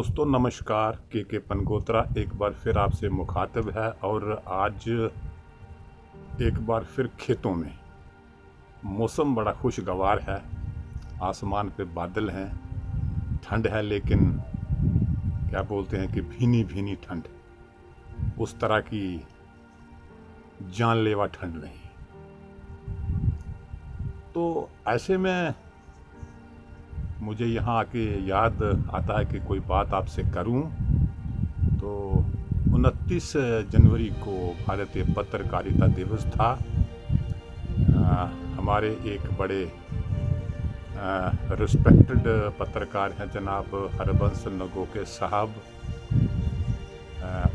दोस्तों नमस्कार। के पनगोत्रा एक बार फिर आपसे मुखातिब है और आज एक बार फिर खेतों में मौसम बड़ा खुशगवार है। आसमान पे बादल हैं, ठंड है, लेकिन क्या बोलते हैं कि भीनी भीनी ठंड, उस तरह की जानलेवा ठंड नहीं। तो ऐसे में मुझे यहाँ आके याद आता है कि कोई बात आपसे करूं। तो 29 जनवरी को भारतीय पत्रकारिता दिवस था। हमारे एक बड़े रिस्पेक्टेड पत्रकार हैं जनाब हरबंस नगोके साहब।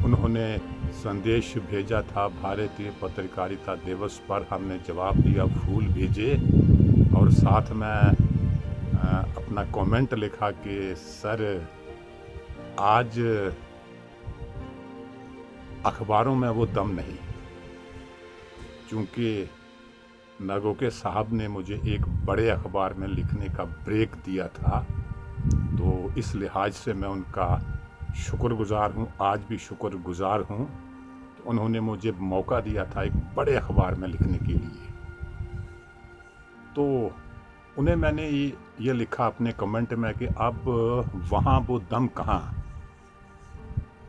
उन्होंने संदेश भेजा था भारतीय पत्रकारिता दिवस पर। हमने जवाब दिया, फूल भेजे और साथ में अपना कमेंट लिखा कि सर आज अखबारों में वो दम नहीं। चूँकि नगोके साहब ने मुझे एक बड़े अखबार में लिखने का ब्रेक दिया था, तो इस लिहाज से मैं उनका शुक्रगुजार हूँ, आज भी शुक्रगुजार हूँ। तो उन्होंने मुझे मौका दिया था एक बड़े अखबार में लिखने के लिए। तो उन्हें मैंने ये लिखा अपने कमेंट में कि अब वहाँ वो दम कहाँ।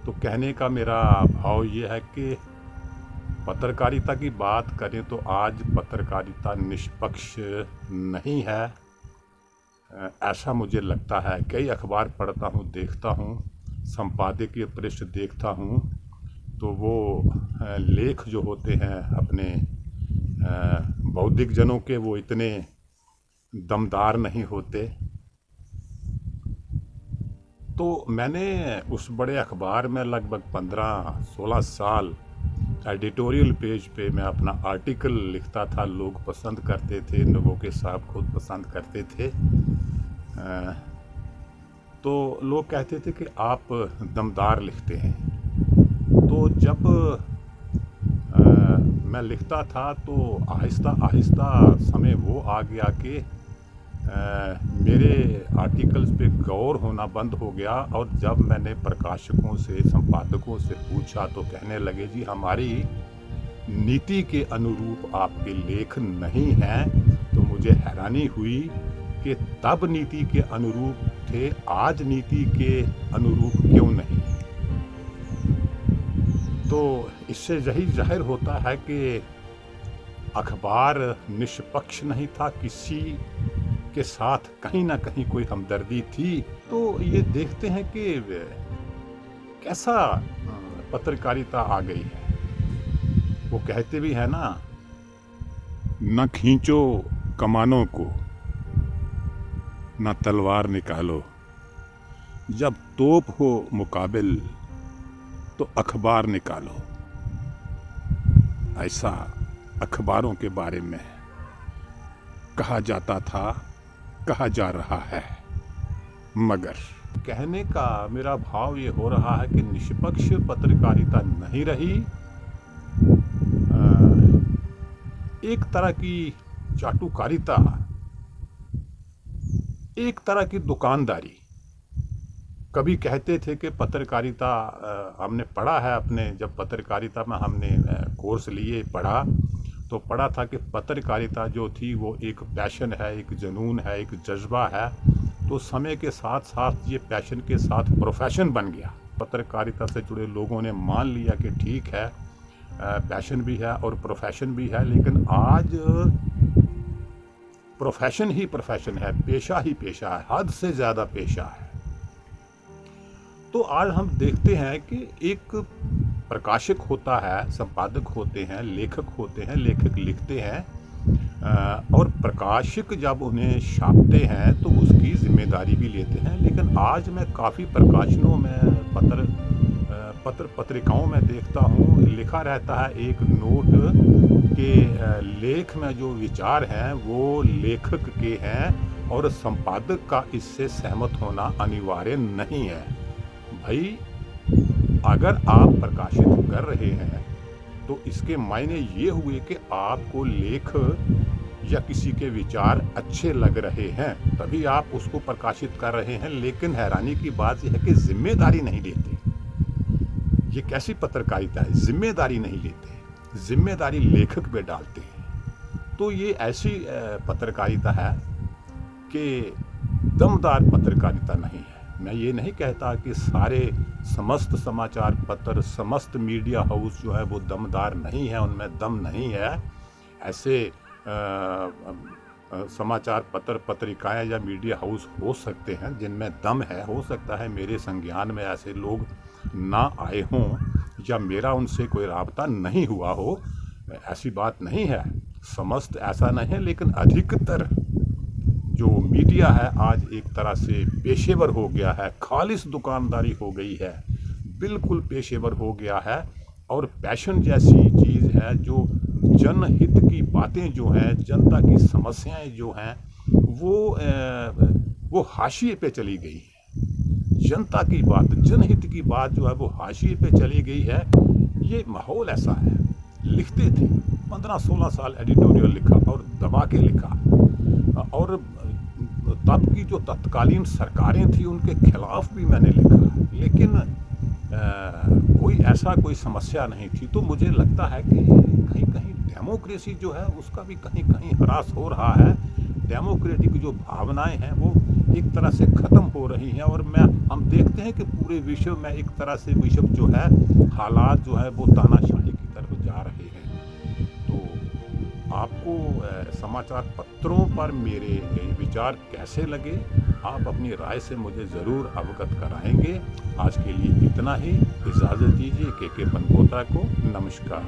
तो कहने का मेरा भाव ये है कि पत्रकारिता की बात करें तो आज पत्रकारिता निष्पक्ष नहीं है, ऐसा मुझे लगता है। कई अखबार पढ़ता हूँ, देखता हूँ, संपादकीय पृष्ठ देखता हूँ, तो वो लेख जो होते हैं अपने बौद्धिक जनों के, वो इतने दमदार नहीं होते। तो मैंने उस बड़े अखबार में लगभग 15-16 साल एडिटोरियल पेज पे मैं अपना आर्टिकल लिखता था। लोग पसंद करते थे, नगोके साहब खुद पसंद करते थे। तो लोग कहते थे कि आप दमदार लिखते हैं। तो जब मैं लिखता था तो आहिस्ता आहिस्ता समय वो आ गया कि मेरे आर्टिकल्स पे गौर होना बंद हो गया। और जब मैंने प्रकाशकों से, संपादकों से पूछा तो कहने लगे, जी हमारी नीति के अनुरूप आपके लेख नहीं हैं। तो मुझे हैरानी हुई कि तब नीति के अनुरूप थे, आज नीति के अनुरूप क्यों नहीं। तो इससे यही जाहिर होता है कि अखबार निष्पक्ष नहीं था, किसी के साथ कहीं ना कहीं कोई हमदर्दी थी। तो ये देखते हैं कि कैसा पत्रकारिता आ गई है। वो कहते भी है ना, न खींचो कमानों को, न तलवार निकालो, जब तोप हो मुकाबिल तो अखबार निकालो। ऐसा अखबारों के बारे में कहा जाता था, कहा जा रहा है। मगर कहने का मेरा भाव ये हो रहा है कि निष्पक्ष पत्रकारिता नहीं रही। एक तरह की चाटुकारिता, एक तरह की दुकानदारी। कभी कहते थे कि पत्रकारिता, हमने पढ़ा है अपने, जब पत्रकारिता में हमने कोर्स लिए, पढ़ा तो पढ़ा था कि पत्रकारिता जो थी वो एक पैशन है, एक जुनून है, एक जज्बा है। तो समय के साथ साथ ये पैशन के साथ प्रोफेशन बन गया। पत्रकारिता से जुड़े लोगों ने मान लिया कि ठीक है, पैशन भी है और प्रोफेशन भी है। लेकिन आज प्रोफेशन ही प्रोफेशन है, पेशा ही पेशा है, हद से ज़्यादा पेशा है। तो आज हम देखते हैं कि एक प्रकाशक होता है, संपादक होते हैं, लेखक होते हैं, लेखक लिखते हैं, और प्रकाशक जब उन्हें छापते हैं तो उसकी जिम्मेदारी भी लेते हैं। लेकिन आज मैं काफ़ी प्रकाशनों में, पत्रिकाओं में देखता हूँ, लिखा रहता है एक नोट के लेख में जो विचार हैं वो लेखक के हैं और संपादक का इससे सहमत होना अनिवार्य नहीं है। भाई, अगर आप प्रकाशित कर रहे हैं तो इसके मायने ये हुए कि आपको लेख या किसी के विचार अच्छे लग रहे हैं तभी आप उसको प्रकाशित कर रहे हैं, लेकिन हैरानी की बात यह है कि जिम्मेदारी नहीं लेते। ये कैसी पत्रकारिता है? जिम्मेदारी नहीं लेते, जिम्मेदारी लेखक पे डालते हैं। तो ये ऐसी पत्रकारिता है कि दमदार पत्रकारिता नहीं है। मैं ये नहीं कहता कि सारे समस्त समाचार पत्र, समस्त मीडिया हाउस जो है वो दमदार नहीं है, उनमें दम नहीं है। ऐसे समाचार पत्र, पत्रिकाएं या मीडिया हाउस हो सकते हैं जिनमें दम है। हो सकता है मेरे संज्ञान में ऐसे लोग ना आए हों या मेरा उनसे कोई राबता नहीं हुआ हो, ऐसी बात नहीं है। समस्त ऐसा नहीं है, लेकिन अधिकतर जो मीडिया है आज एक तरह से पेशेवर हो गया है, खालिस दुकानदारी हो गई है, बिल्कुल पेशेवर हो गया है। और पैशन जैसी चीज़ है जो जनहित की बातें जो हैं, जनता की समस्याएं जो हैं वो हाशिए पे चली गई है। जनता की बात, जनहित की बात जो है वो हाशिए पे चली गई है। ये माहौल ऐसा है। लिखते थे 15-16 साल एडिटोरियल लिखा और दबा के लिखा, और तब की जो तत्कालीन सरकारें थी उनके खिलाफ भी मैंने लिखा, लेकिन कोई समस्या नहीं थी। तो मुझे लगता है कि कहीं कहीं डेमोक्रेसी जो है उसका भी कहीं कहीं ह्रास हो रहा है। डेमोक्रेटिक जो भावनाएं हैं वो एक तरह से ख़त्म हो रही हैं, और हम देखते हैं कि पूरे विश्व में एक तरह से विश्व जो है, हालात जो है वो तानाशाही की तरफ जा रहे हैं। तो आपको समाचार पत्रों पर मेरे विचार कैसे लगे, आप अपनी राय से मुझे ज़रूर अवगत कराएंगे। आज के लिए इतना ही। इजाज़त दीजिए। के बनपोता को नमस्कार।